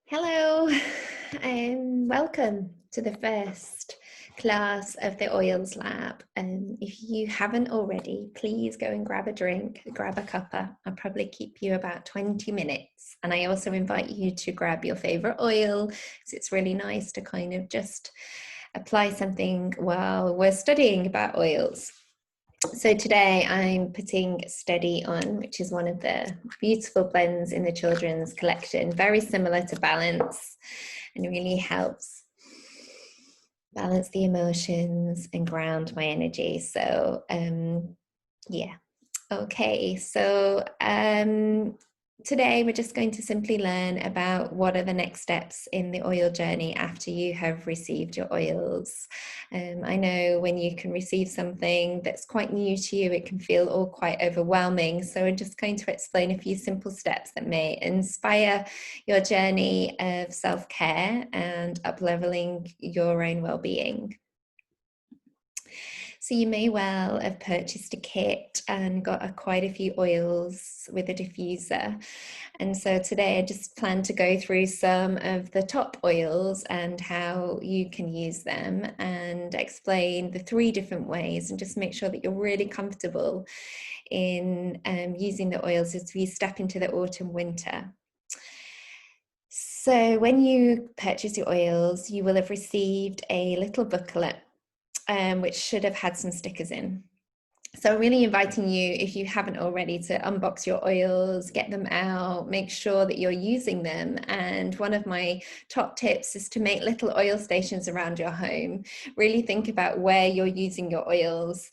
Hello, and welcome to the first class of the Oils Lab. If you haven't already, please go and grab a drink, grab a cuppa. I'll probably keep you about 20 minutes. And I also invite you to grab your favorite oil, because it's really nice to kind of just apply something while we're studying about oils. So today I'm putting Steady on, which is one of the beautiful blends in the children's collection, very similar to Balance, and really helps balance the emotions and ground my energy. So yeah, okay. So today we're just going to simply learn about what are the next steps in the oil journey after you have received your oils. I know when you can receive something that's quite new to you, it can feel all quite overwhelming. So we're just going to explain a few simple steps that may inspire your journey of self-care and up-leveling your own well-being. So you may well have purchased a kit and got quite a few oils with a diffuser. And so today I just plan to go through some of the top oils and how you can use them and explain the 3 different ways, and just make sure that you're really comfortable in using the oils as we step into the autumn winter. So when you purchase your oils, you will have received a little booklet which should have had some stickers in. So I'm really inviting you, if you haven't already, to unbox your oils, get them out, make sure that you're using them. And one of my top tips is to make little oil stations around your home. Really think about where you're using your oils.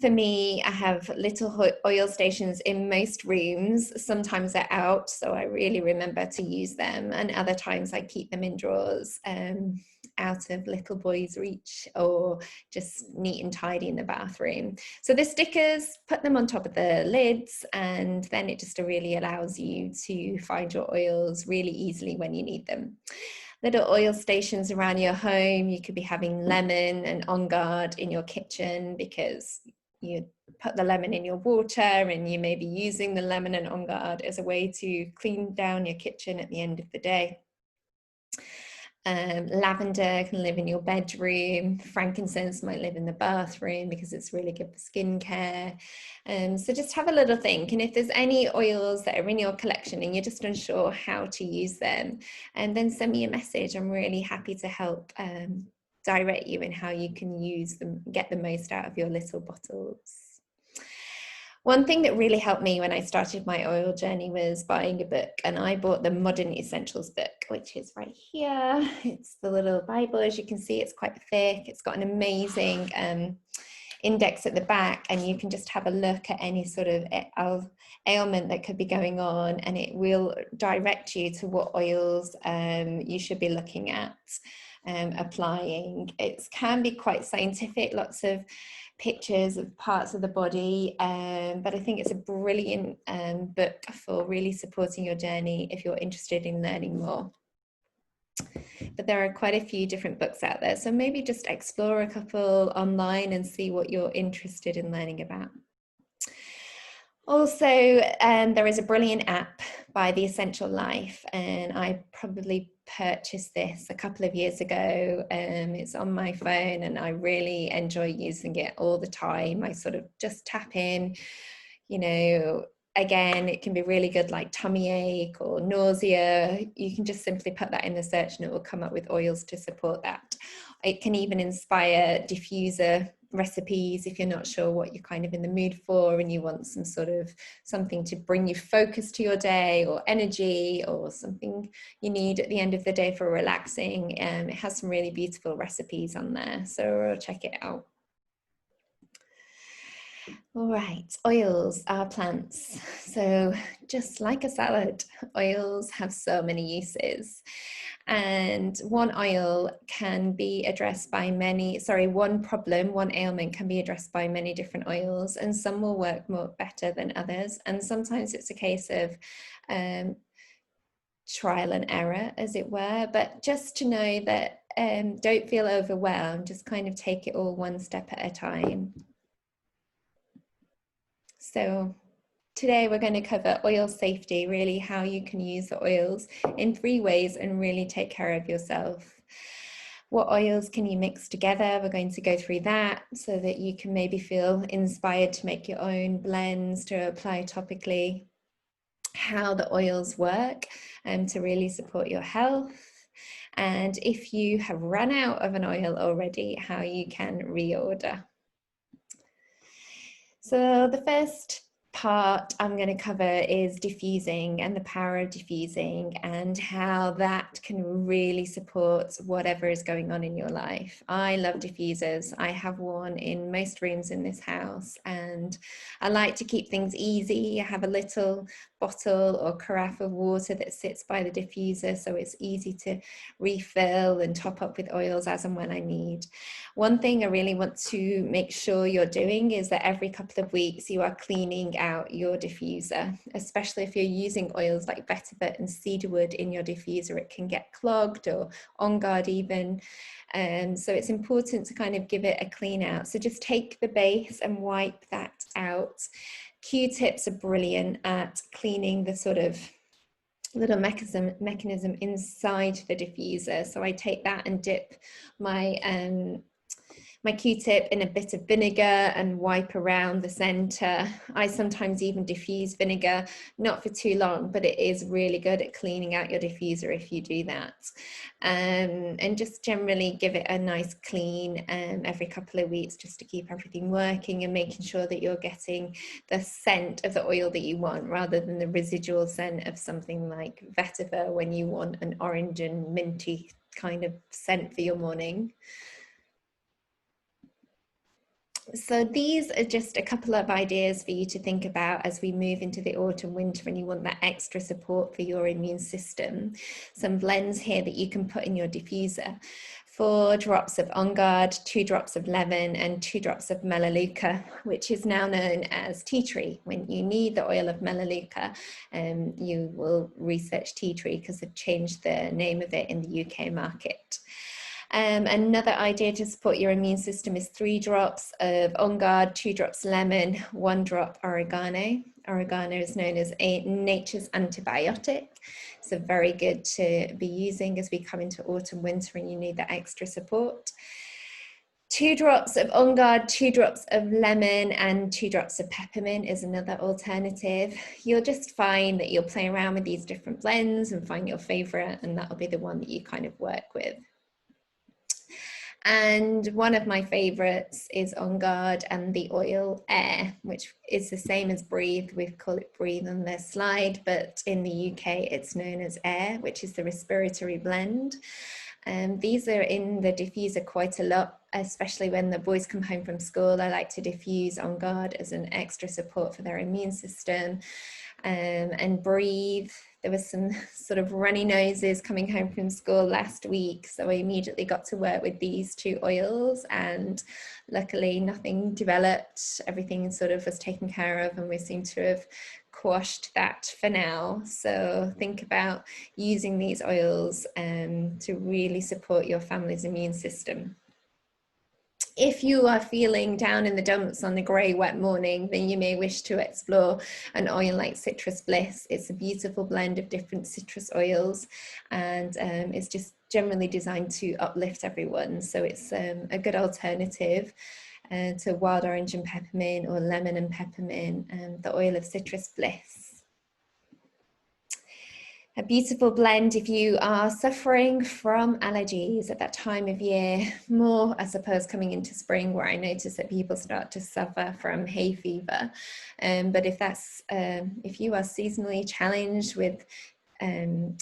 For me, I have little oil stations in most rooms. Sometimes they're out, so I really remember to use them. And other times I keep them in drawers out of little boy's reach, or just neat and tidy in the bathroom. So the stickers, put them on top of the lids, and then it just really allows you to find your oils really easily when you need them. Little oil stations around your home. You could be having lemon and On Guard in your kitchen, because you put the lemon in your water and you may be using the lemon and On Guard as a way to clean down your kitchen at the end of the day. Lavender can live in your bedroom. Frankincense might live in the bathroom because it's really good for skincare. So just have a little think. And if there's any oils that are in your collection and you're just unsure how to use them, and then send me a message. I'm really happy to help direct you in how you can use them, get the most out of your little bottles. One thing that really helped me when I started my oil journey was buying a book, and I bought the Modern Essentials book, which is right here. It's the little Bible. As you can see, it's quite thick. It's got an amazing index at the back, and you can just have a look at any sort of ailment that could be going on, and it will direct you to what oils you should be looking at applying. It can be quite scientific, lots of pictures of parts of the body, but I think it's a brilliant book for really supporting your journey if you're interested in learning more. But there are quite a few different books out there, so maybe just explore a couple online and see what you're interested in learning about. Also, there is a brilliant app by The Essential Life, and I probably purchased this a couple of years ago. It's on my phone and I really enjoy using it all the time. I sort of just tap in, you know, again, it can be really good, like tummy ache or nausea. You can just simply put that in the search and it will come up with oils to support that. It can even inspire diffuser recipes if you're not sure what you're kind of in the mood for and you want some sort of something to bring you focus to your day, or energy, or something you need at the end of the day for relaxing. It has some really beautiful recipes on there, so check it out. All right, oils are plants. So just like a salad, oils have so many uses. And one oil can be addressed by one problem, one ailment can be addressed by many different oils, and some will work more better than others. And sometimes it's a case of trial and error, as it were. But just to know that don't feel overwhelmed, just kind of take it all one step at a time. So Today we're going to cover oil safety, really how you can use the oils in 3 ways and really take care of yourself. What oils can you mix together? We're going to go through that so that you can maybe feel inspired to make your own blends to apply topically. How the oils work to really support your health. And if you have run out of an oil already, how you can reorder. So the first part I'm going to cover is diffusing and the power of diffusing and how that can really support whatever is going on in your life. I love diffusers. I have one in most rooms in this house, and I like to keep things easy. I have a little bottle or carafe of water that sits by the diffuser, so it's easy to refill and top up with oils as and when I need. One thing I really want to make sure you're doing is that every couple of weeks you are cleaning out your diffuser, especially if you're using oils like vetiver and cedarwood in your diffuser. It can get clogged, or On Guard even. So it's important to kind of give it a clean out. So just take the base and wipe that out. Q-tips are brilliant at cleaning the sort of little mechanism inside the diffuser. So I take that and dip my my Q-tip in a bit of vinegar and wipe around the center. I sometimes even diffuse vinegar, not for too long, but it is really good at cleaning out your diffuser if you do that. And just generally give it a nice clean every couple of weeks, just to keep everything working and making sure that you're getting the scent of the oil that you want, rather than the residual scent of something like vetiver when you want an orange and minty kind of scent for your morning. So these are just a couple of ideas for you to think about as we move into the autumn winter and you want that extra support for your immune system. Some blends here that you can put in your diffuser: 4 drops of On Guard, 2 drops of lemon, and 2 drops of melaleuca, which is now known as tea tree. When you need the oil of melaleuca, you will research tea tree because they've changed the name of it in the UK market. Another idea to support your immune system is 3 drops of On Guard, 2 drops lemon, 1 drop oregano. Oregano is known as nature's antibiotic, so very good to be using as we come into autumn, winter, and you need that extra support. 2 drops of On Guard, 2 drops of lemon, and 2 drops of peppermint is another alternative. You'll just find that you'll play around with these different blends and find your favorite, and that'll be the one that you kind of work with. And one of my favorites is On Guard and the oil Air, which is the same as Breathe. We call it Breathe on the slide, but in the UK it's known as Air, which is the respiratory blend. These are in the diffuser quite a lot, especially when the boys come home from school. I like to diffuse On Guard as an extra support for their immune system. And Breathe. There was some sort of runny noses coming home from school last week, so I immediately got to work with these 2 oils, and luckily nothing developed. Everything sort of was taken care of, and we seem to have quashed that for now. So think about using these oils to really support your family's immune system. If you are feeling down in the dumps on the grey, wet morning, then you may wish to explore an oil like Citrus Bliss. It's a beautiful blend of different citrus oils, and it's just generally designed to uplift everyone. So it's a good alternative to wild orange and peppermint, or lemon and peppermint, and the oil of Citrus Bliss. A beautiful blend if you are suffering from allergies at that time of year, more I suppose coming into spring, where I notice that people start to suffer from hay fever. But if you are seasonally challenged with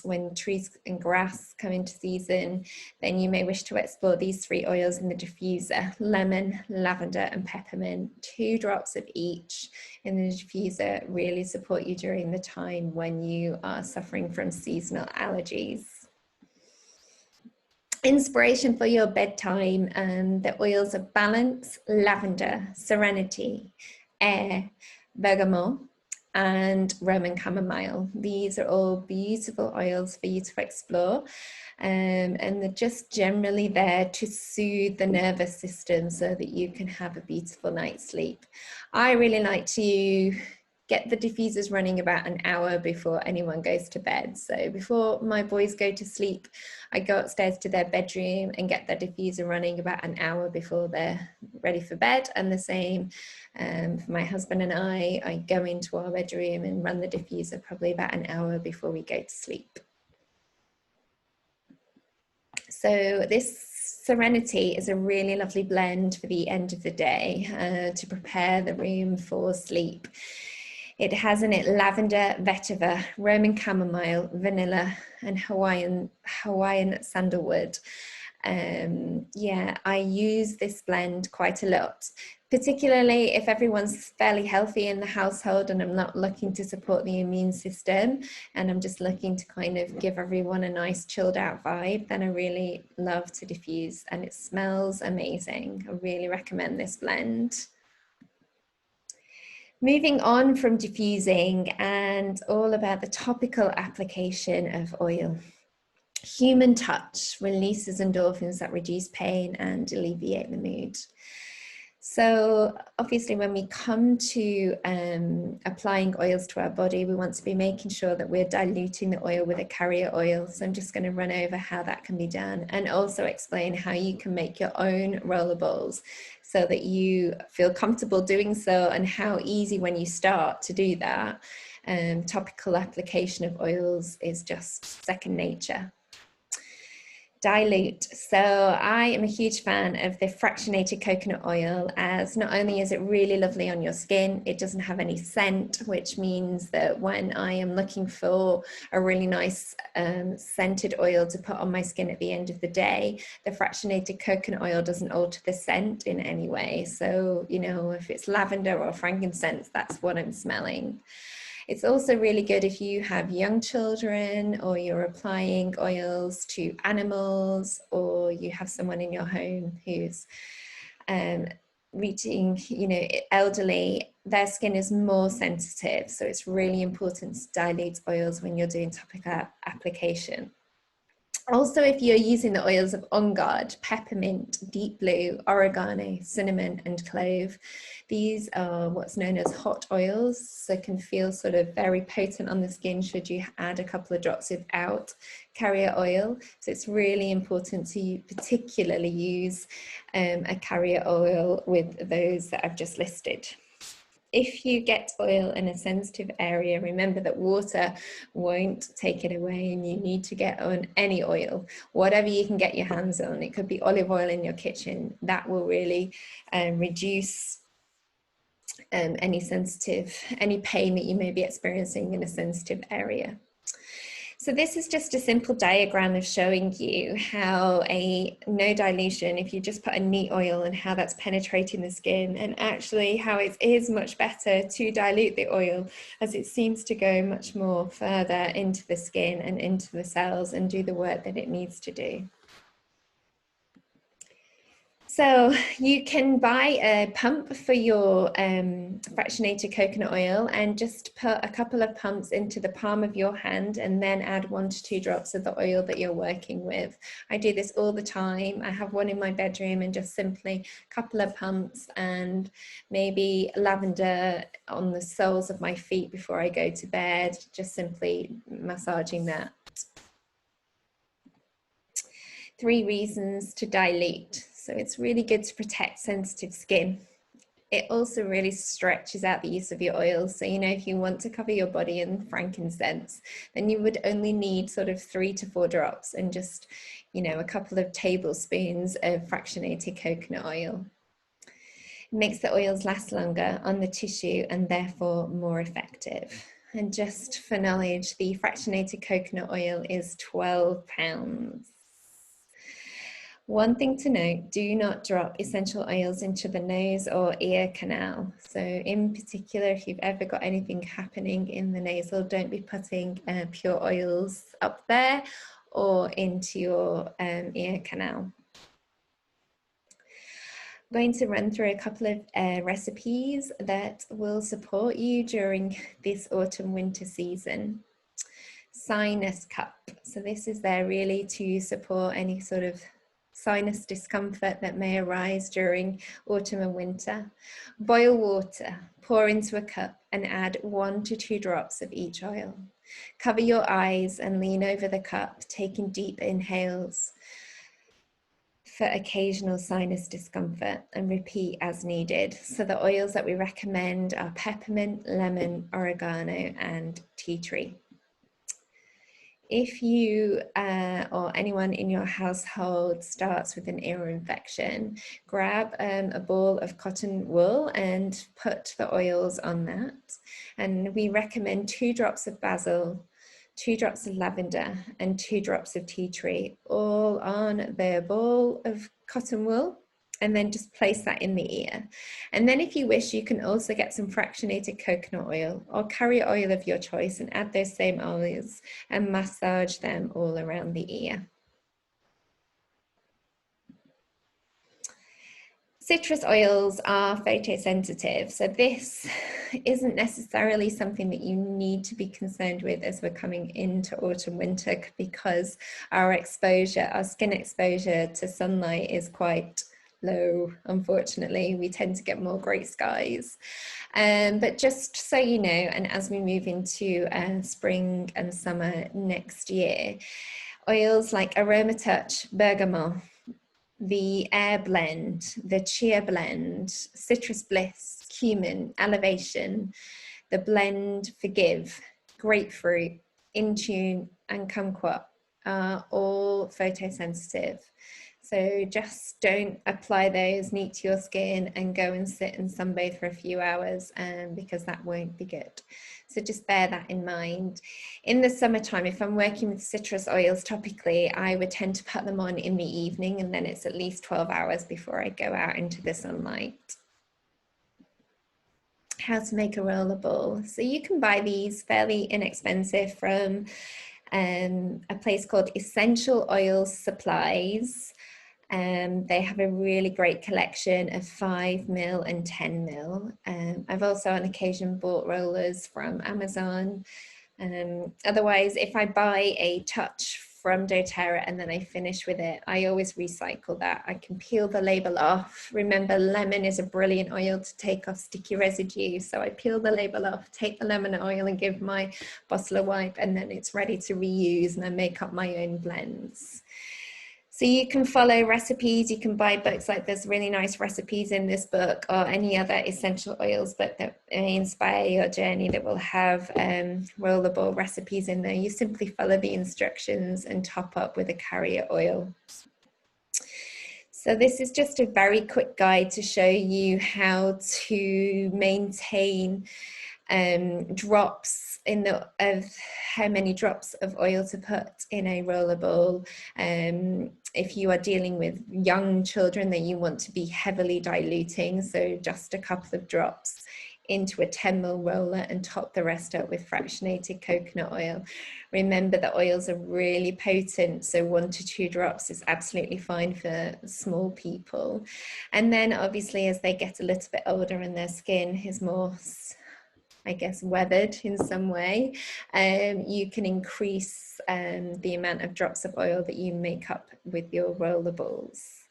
when trees and grass come into season, then you may wish to explore these 3 oils in the diffuser: lemon, lavender, and peppermint. 2 drops of each in the diffuser really support you during the time when you are suffering from seasonal allergies. Inspiration for your bedtime: the oils of balance, lavender, serenity, air, bergamot, and Roman chamomile. These are all beautiful oils for you to explore, and they're just generally there to soothe the nervous system so that you can have a beautiful night's sleep. I really like to get the diffusers running about an hour before anyone goes to bed. So before my boys go to sleep, I go upstairs to their bedroom and get the diffuser running about an hour before they're ready for bed. And the same for my husband and I go into our bedroom and run the diffuser probably about an hour before we go to sleep. So this Serenity is a really lovely blend for the end of the day to prepare the room for sleep. It has in it lavender, vetiver, Roman chamomile, vanilla, and Hawaiian sandalwood. Yeah, I use this blend quite a lot, particularly if everyone's fairly healthy in the household and I'm not looking to support the immune system and I'm just looking to kind of give everyone a nice chilled out vibe, then I really love to diffuse, and it smells amazing. I really recommend this blend. Moving on from diffusing and all about the topical application of oil. Human touch releases endorphins that reduce pain and alleviate the mood. So obviously when we come to applying oils to our body, we want to be making sure that we're diluting the oil with a carrier oil. So I'm just going to run over how that can be done and also explain how you can make your own roller balls so that you feel comfortable doing so, and how easy when you start to do that. Topical application of oils is just second nature. Dilute. So I am a huge fan of the fractionated coconut oil, as not only is it really lovely on your skin, it doesn't have any scent, which means that when I am looking for a really nice scented oil to put on my skin at the end of the day, the fractionated coconut oil doesn't alter the scent in any way. So, you know, if it's lavender or frankincense, that's what I'm smelling. It's also really good if you have young children, or you're applying oils to animals, or you have someone in your home who's reaching, you know, elderly. Their skin is more sensitive, so it's really important to dilute oils when you're doing topical application. Also, if you're using the oils of On Guard, peppermint, deep blue, oregano, cinnamon, and clove, these are what's known as hot oils, so can feel sort of very potent on the skin should you add a couple of drops without carrier oil. So it's really important to particularly use a carrier oil with those that I've just listed. If you get oil in a sensitive area, remember that water won't take it away, and you need to get on any oil, whatever you can get your hands on. It could be olive oil in your kitchen. That will really reduce any pain that you may be experiencing in a sensitive area. So this is just a simple diagram of showing you how a no dilution, if you just put a neat oil, and how that's penetrating the skin, and actually how it is much better to dilute the oil, as it seems to go much more further into the skin and into the cells and do the work that it needs to do. So you can buy a pump for your fractionated coconut oil, and just put a couple of pumps into the palm of your hand, and then add 1 to 2 drops of the oil that you're working with. I do this all the time. I have one in my bedroom, and just simply a couple of pumps, and maybe lavender on the soles of my feet before I go to bed, just simply massaging that. 3 reasons to dilute. So it's really good to protect sensitive skin. It also really stretches out the use of your oils. So, you know, if you want to cover your body in frankincense, then you would only need sort of 3 to 4 drops, and just, you know, a couple of tablespoons of fractionated coconut oil. It makes the oils last longer on the tissue, and therefore more effective. And just for knowledge, the fractionated coconut oil is £12. One thing to note, do not drop essential oils into the nose or ear canal. So in particular, if you've ever got anything happening in the nasal, don't be putting pure oils up there or into your ear canal. I'm going to run through a couple of recipes that will support you during this autumn-winter season. Sinus cup. So this is there really to support any sort of sinus discomfort that may arise during autumn and winter. Boil water, pour into a cup and add 1 to 2 drops of each oil. Cover your eyes and lean over the cup, taking deep inhales for occasional sinus discomfort, and repeat as needed. So the oils that we recommend are peppermint, lemon, oregano, and tea tree. If you or anyone in your household starts with an ear infection, grab a ball of cotton wool and put the oils on that. And we recommend 2 drops of basil, 2 drops of lavender, and 2 drops of tea tree, all on the ball of cotton wool, and then just place that in the ear. And then if you wish, you can also get some fractionated coconut oil or carrier oil of your choice and add those same oils and massage them all around the ear. Citrus oils are photosensitive, so this isn't necessarily something that you need to be concerned with as we're coming into autumn, winter, because our skin exposure to sunlight is quite low. Unfortunately, we tend to get more grey skies. But just so you know, and as we move into spring and summer next year, oils like Aroma Touch, Bergamot, the Air Blend, the Chia Blend, Citrus Bliss, Cumin, Elevation, the Blend Forgive, Grapefruit, Intune, and Kumquat are all photosensitive. So just don't apply those neat to your skin and go and sit and sunbathe for a few hours, because that won't be good. So just bear that in mind. In the summertime, if I'm working with citrus oils topically, I would tend to put them on in the evening, and then it's at least 12 hours before I go out into the sunlight. How to make a roller ball. So you can buy these fairly inexpensive from a place called Essential Oils Supplies. They have a really great collection of 5mm and 10mm. I've also on occasion bought rollers from Amazon. Otherwise, if I buy a touch from doTERRA and then I finish with it, I always recycle that. I can peel the label off. Remember, lemon is a brilliant oil to take off sticky residue. So I peel the label off, take the lemon oil and give my bottle a wipe, and then it's ready to reuse, and I make up my own blends. So you can follow recipes, you can buy books, like there's really nice recipes in this book, or any other essential oils book that may inspire your journey that will have rollable recipes in there. You simply follow the instructions and top up with a carrier oil. So this is just a very quick guide to show you how to maintain drops of how many drops of oil to put in a roller ball. If you are dealing with young children that you want to be heavily diluting, so just a couple of drops into a 10mm roller and top the rest up with fractionated coconut oil. Remember, the oils are really potent, so 1 to 2 drops is absolutely fine for small people. And then obviously as they get a little bit older and their skin is more, I guess, weathered in some way, you can increase the amount of drops of oil that you make up with your roller balls.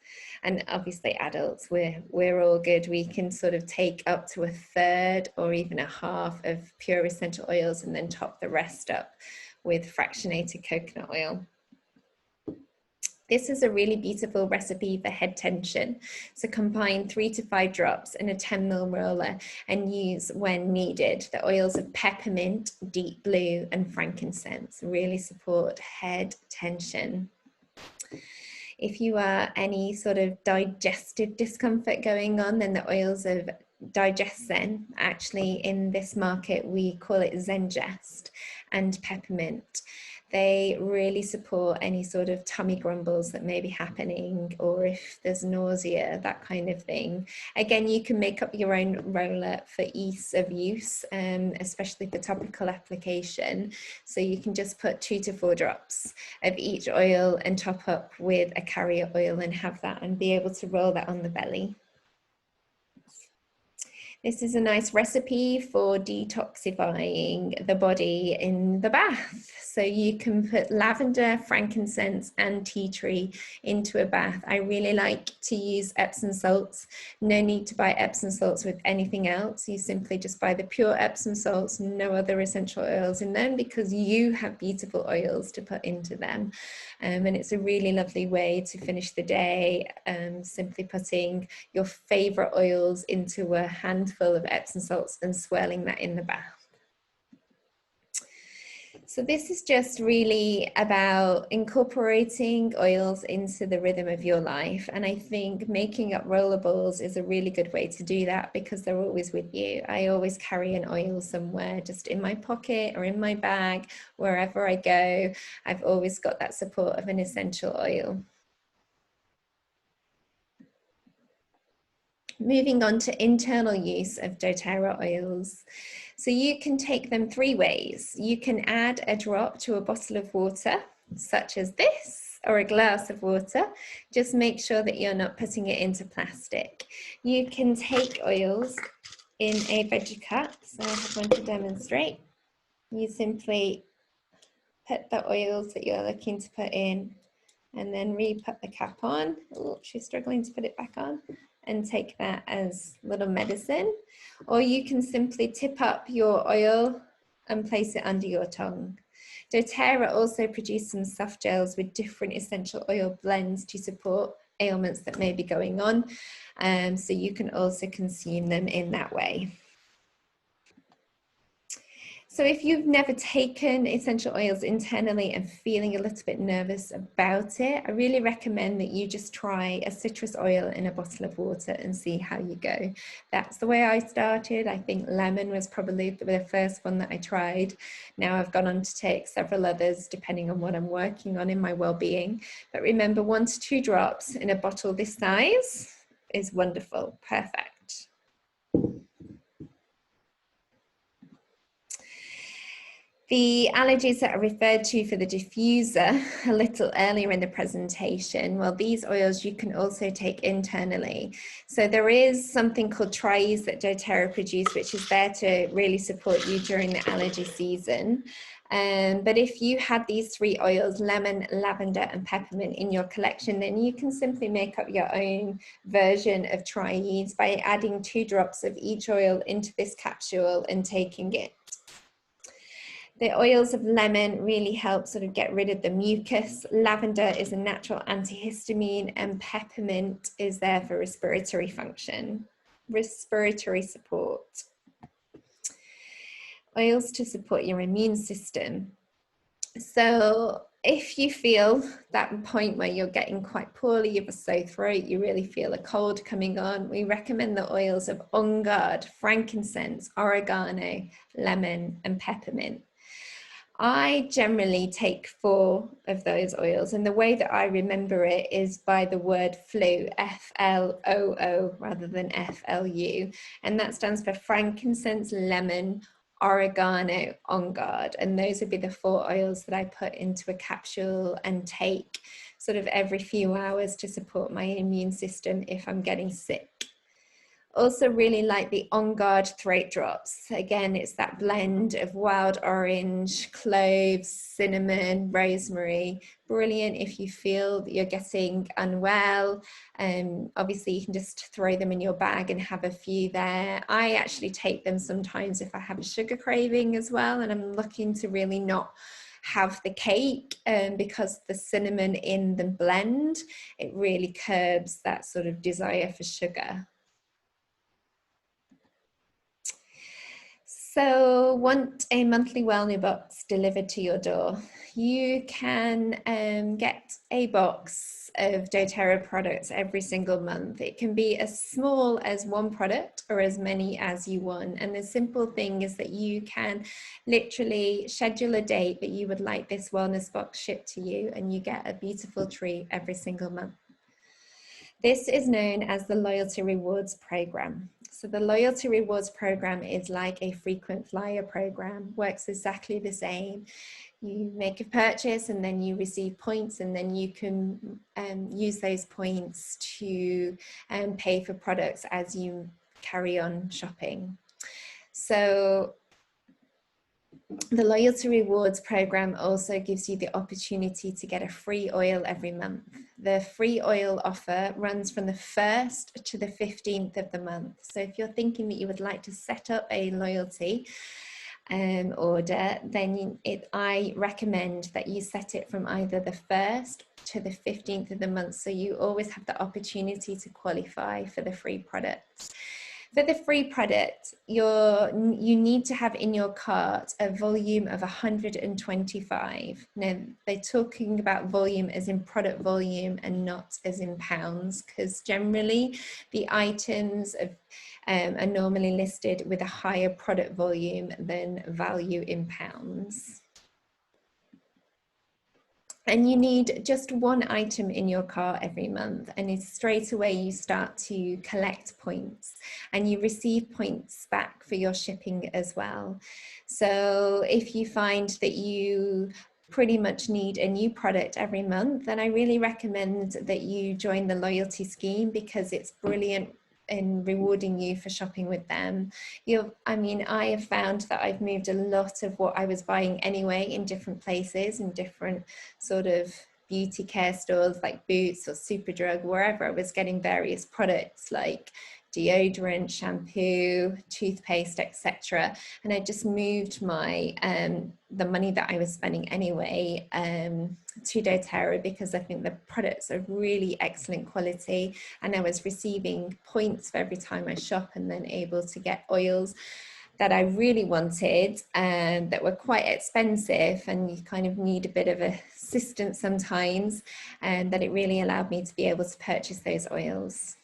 And obviously adults, we're all good. We can sort of take up to 1/3 or even 1/2 of pure essential oils and then top the rest up with fractionated coconut oil. This is a really beautiful recipe for head tension. So combine 3 to 5 drops in a 10mm roller and use when needed. The oils of peppermint, deep blue, and frankincense really support head tension. If you are any sort of digestive discomfort going on, then the oils of DigestZen, actually in this market we call it Zengest, and peppermint. They really support any sort of tummy grumbles that may be happening, or if there's nausea, that kind of thing. Again, you can make up your own roller for ease of use, especially for topical application. So you can just put 2 to 4 drops of each oil and top up with a carrier oil and have that and be able to roll that on the belly. This is a nice recipe for detoxifying the body in the bath. So you can put lavender, frankincense, and tea tree into a bath. I really like to use Epsom salts. No need to buy Epsom salts with anything else. You simply just buy the pure Epsom salts, no other essential oils in them, because you have beautiful oils to put into them. And it's a really lovely way to finish the day, simply putting your favorite oils into a handful of Epsom salts and swirling that in the bath. So this is just really about incorporating oils into the rhythm of your life. And I think making up rollerballs is a really good way to do that, because they're always with you. I always carry an oil somewhere, just in my pocket or in my bag, wherever I go. I've always got that support of an essential oil. Moving on to internal use of doTERRA oils. So you can take them 3 ways. You can add a drop to a bottle of water, such as this, or a glass of water. Just make sure that you're not putting it into plastic. You can take oils in a veggie cup. So I have one to demonstrate. You simply put the oils that you're looking to put in, and then re-put the cap on. Oh, she's struggling to put it back on. And take that as little medicine. Or you can simply tip up your oil and place it under your tongue. doTERRA also produce some soft gels with different essential oil blends to support ailments that may be going on. So you can also consume them in that way. So if you've never taken essential oils internally and feeling a little bit nervous about it, I really recommend that you just try a citrus oil in a bottle of water and see how you go. That's the way I started. I think lemon was probably the first one that I tried. Now I've gone on to take several others depending on what I'm working on in my well-being. But remember, 1 to 2 drops in a bottle this size is wonderful, perfect. The allergies that are referred to for the diffuser a little earlier in the presentation, well, these oils you can also take internally. So there is something called Triese that doTERRA produce, which is there to really support you during the allergy season. But if you had these 3 oils, lemon, lavender, and peppermint in your collection, then you can simply make up your own version of Triese by adding 2 drops of each oil into this capsule and taking it. The oils of lemon really help sort of get rid of the mucus. Lavender is a natural antihistamine, and peppermint is there for respiratory function, respiratory support. Oils to support your immune system. So if you feel that point where you're getting quite poorly, you have a sore throat, you really feel a cold coming on, we recommend the oils of On Guard, frankincense, oregano, lemon, and peppermint. I generally take 4 of those oils, and the way that I remember it is by the word FLOO, F-L-O-O, rather than F-L-U, and that stands for frankincense, lemon, oregano, On Guard, and those would be the 4 oils that I put into a capsule and take sort of every few hours to support my immune system if I'm getting sick. Also really like the On Guard throat drops. Again, it's that blend of wild orange, cloves, cinnamon, rosemary. Brilliant if you feel that you're getting unwell. Obviously, you can just throw them in your bag and have a few there. I actually take them sometimes if I have a sugar craving as well, and I'm looking to really not have the cake, because the cinnamon in the blend, it really curbs that sort of desire for sugar. So, want a monthly wellness box delivered to your door? You can get a box of doTERRA products every single month. It can be as small as 1 product or as many as you want. And the simple thing is that you can literally schedule a date that you would like this wellness box shipped to you, and you get a beautiful treat every single month. This is known as the Loyalty Rewards Program. So the Loyalty Rewards Program is like a frequent flyer program, works exactly the same. You make a purchase and then you receive points, and then you can use those points to pay for products as you carry on shopping. So the loyalty rewards program also gives you the opportunity to get a free oil every month. The free oil offer runs from the 1st to the 15th of the month. So if you're thinking that you would like to set up a loyalty order, then I recommend that you set it from either the 1st to the 15th of the month, so you always have the opportunity to qualify for the free products. For the free product, you need to have in your cart a volume of 125. Now, they're talking about volume as in product volume and not as in pounds, because generally the items are normally listed with a higher product volume than value in pounds. And you need just one item in your cart every month, and straight away you start to collect points and you receive points back for your shipping as well. So if you find that you pretty much need a new product every month, then I really recommend that you join the loyalty scheme, because it's brilliant in rewarding you for shopping with them. I have found that I've moved a lot of what I was buying anyway in different places, in different sort of beauty care stores like Boots or Superdrug, wherever I was getting various products like deodorant, shampoo, toothpaste, etc. And I just moved my the money that I was spending anyway to doTERRA, because I think the products are really excellent quality, and I was receiving points for every time I shop, and then able to get oils that I really wanted and that were quite expensive, and you kind of need a bit of assistance sometimes, and that it really allowed me to be able to purchase those oils.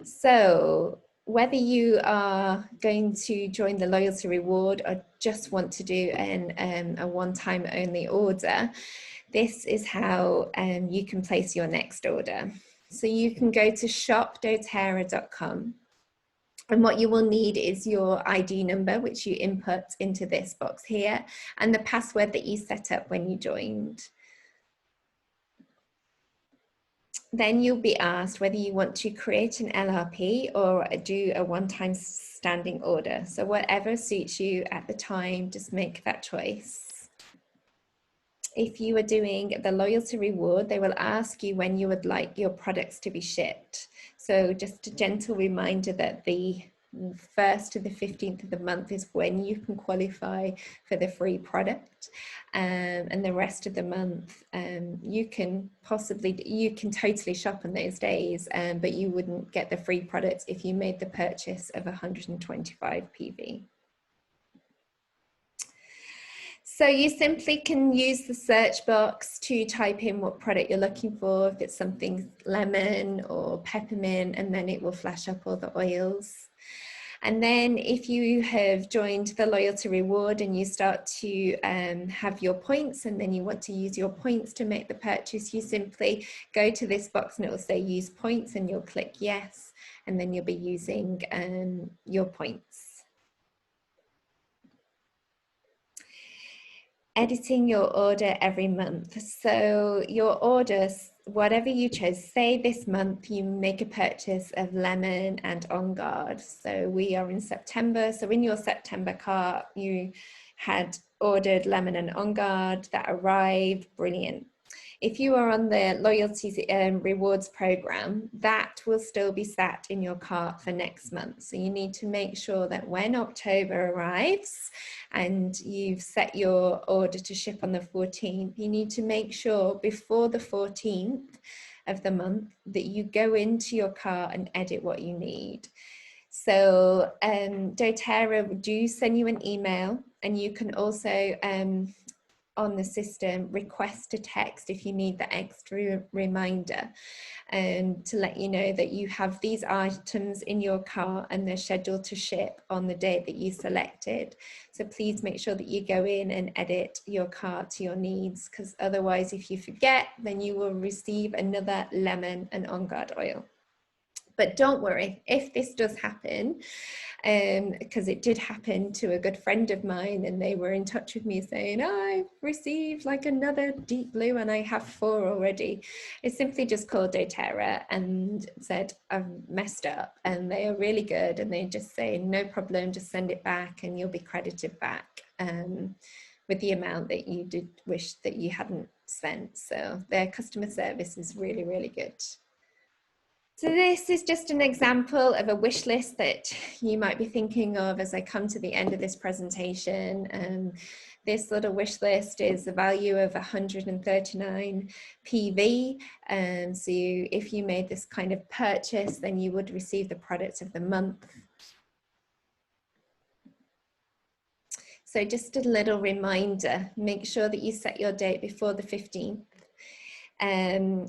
So whether you are going to join the loyalty reward or just want to do a one-time only order, this is how you can place your next order. So you can go to shop.doterra.com, and what you will need is your ID number, which you input into this box here, and the password that you set up when you joined. Then you'll be asked whether you want to create an LRP or do a one-time standing order. So whatever suits you at the time, just make that choice. If you are doing the loyalty reward, they will ask you when you would like your products to be shipped. So just a gentle reminder that the 1st to the 15th of the month is when you can qualify for the free product, and the rest of the month you can totally shop on those days, but you wouldn't get the free product if you made the purchase of 125 PV. So you simply can use the search box to type in what product you're looking for, if it's something lemon or peppermint, and then it will flash up all the oils. And then if you have joined the loyalty reward and you start to have your points, and then you want to use your points to make the purchase, you simply go to this box and it will say use points, and you'll click yes, and then you'll be using your points. Editing your order every month. So your orders, whatever you chose, say this month you make a purchase of lemon and On Guard. So we are in September. So in your September cart, you had ordered lemon and On Guard, that arrived, brilliant. If you are on the loyalty rewards program, that will still be sat in your cart for next month. So you need to make sure that when October arrives and you've set your order to ship on the 14th, you need to make sure before the 14th of the month that you go into your cart and edit what you need. So doTERRA do send you an email, and you can also on the system request a text if you need the extra reminder to let you know that you have these items in your cart and they're scheduled to ship on the day that you selected. So please make sure that you go in and edit your cart to your needs, because otherwise if you forget, then you will receive another lemon and On Guard oil. But don't worry if this does happen, because it did happen to a good friend of mine, and they were in touch with me saying, oh, I've received like another Deep Blue and I have 4 already. I simply just called doTERRA and said, I've messed up, and they are really good, and they just say, no problem, just send it back and you'll be credited back with the amount that you did wish that you hadn't spent. So their customer service is really, really good. So this is just an example of a wish list that you might be thinking of as I come to the end of this presentation. This little wish list is a value of 139 PV. So if you made this kind of purchase, then you would receive the product of the month. So just a little reminder, make sure that you set your date before the 15th.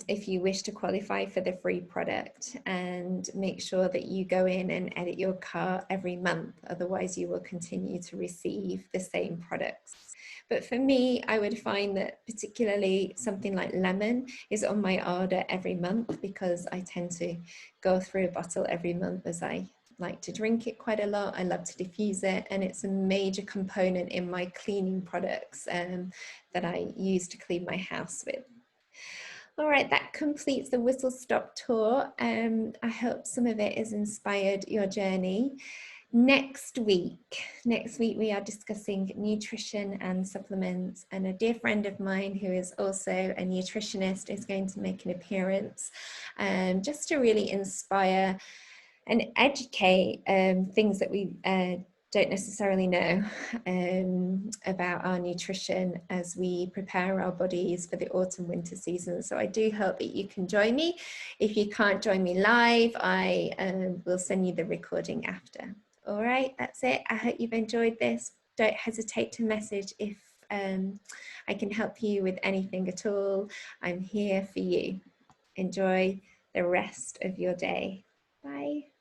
If you wish to qualify for the free product, and make sure that you go in and edit your cart every month, otherwise you will continue to receive the same products. But for me, I would find that particularly something like lemon is on my order every month, because I tend to go through a bottle every month, as I like to drink it quite a lot. I love to diffuse it, and it's a major component in my cleaning products that I use to clean my house with. All right, that completes the whistle stop tour. I hope some of it has inspired your journey. Next week we are discussing nutrition and supplements, and a dear friend of mine who is also a nutritionist is going to make an appearance, just to really inspire and educate things that we don't necessarily know about our nutrition as we prepare our bodies for the autumn winter season. So I do hope that you can join me. If you can't join me live, I will send you the recording after. All right, that's it. I hope you've enjoyed this. Don't hesitate to message if I can help you with anything at all. I'm here for you. Enjoy the rest of your day. Bye.